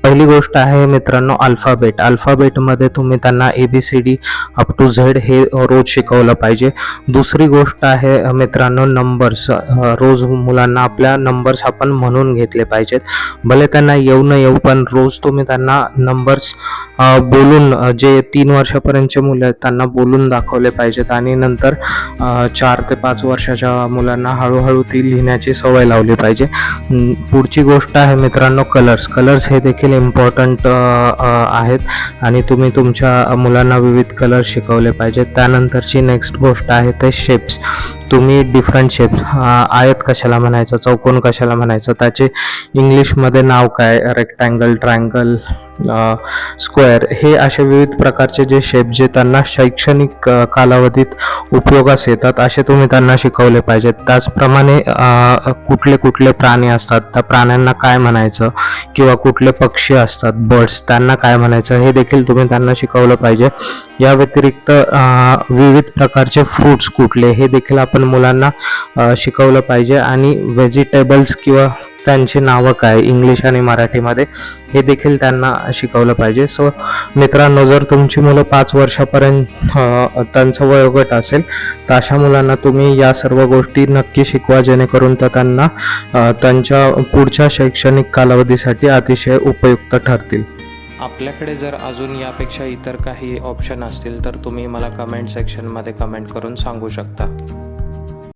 पहिली गोष्ट आहे मित्रांनो अल्फाबेट. अल्फाबेटमध्ये तुम्ही त्यांना ABCD अप टू झेड हे रोज शिकवलं पाहिजे. दुसरी गोष्ट आहे मित्रांनो नंबर्स. रोज मुलांना आपल्या नंबर्स आपण म्हणून घेतले पाहिजेत. भले त्यांना येऊ न येऊ पण रोज तुम्ही त्यांना नंबर्स बोलून जे 3 वर्षापर्यंतचे मुलं आहेत त्यांना बोलून दाखवले पाहिजेत आणि नंतर 4 ते 5 वर्षाच्या मुलांना हळूहळू ती लिहिण्याची सवय लावली पाहिजे. पुढची गोष्ट आहे मित्रांनो कलर्स. कलर्स हे देखील इम्पॉर्टंट आहेत आणि तुम्ही तुमच्या मुलांना विविध कलर्स शिकवले पाहिजेत. त्यानंतरची नेक्स्ट गोष्ट आहे ते शेप्स. तुम्ही डिफरंट शेप्स, आयत कशाला म्हणायचं, चौकोन कशाला म्हणायचं, त्याचे इंग्लिशमध्ये नाव काय, रेक्टँगल, ट्रायंगल, स्क्वेअर, हे असे विविध प्रकारचे जे शेप जे त्यांना शैक्षणिक कालावधीत उपयोगास येतात असे तुम्ही त्यांना शिकवले पाहिजेत. त्याचप्रमाणे कुठले कुठले प्राणी असतात, त्या प्राण्यांना काय म्हणायचं किंवा कुठले पक्षी असतात, बर्ड्स, त्यांना काय म्हणायचं हे देखील तुम्ही त्यांना शिकवलं पाहिजे. या व्यतिरिक्त विविध प्रकारचे फ्रूट्स कुठले हे देखील आपण मुलांना शिकवलं पाहिजे आणि व्हेजिटेबल्स किंवा त्यांची नावं काय इंग्लिश आणि मराठीमध्ये हे देखील त्यांना शिकवलं पाहिजे. सो मित्रांनो, जर तुमची मुलं 5 वर्षापर्यंत त्यांचं वयोगट असेल तर अशा मुलांना तुम्ही या सर्व गोष्टी नक्की शिकवा, जेणेकरून त्यांना त्यांच्या पुढच्या शैक्षणिक कालावधीसाठी अतिशय उपयुक्त ठरतील. आपल्याकडे जर अजून यापेक्षा इतर काही ऑप्शन असतील तर तुम्ही मला कमेंट सेक्शनमध्ये कमेंट करून सांगू शकता.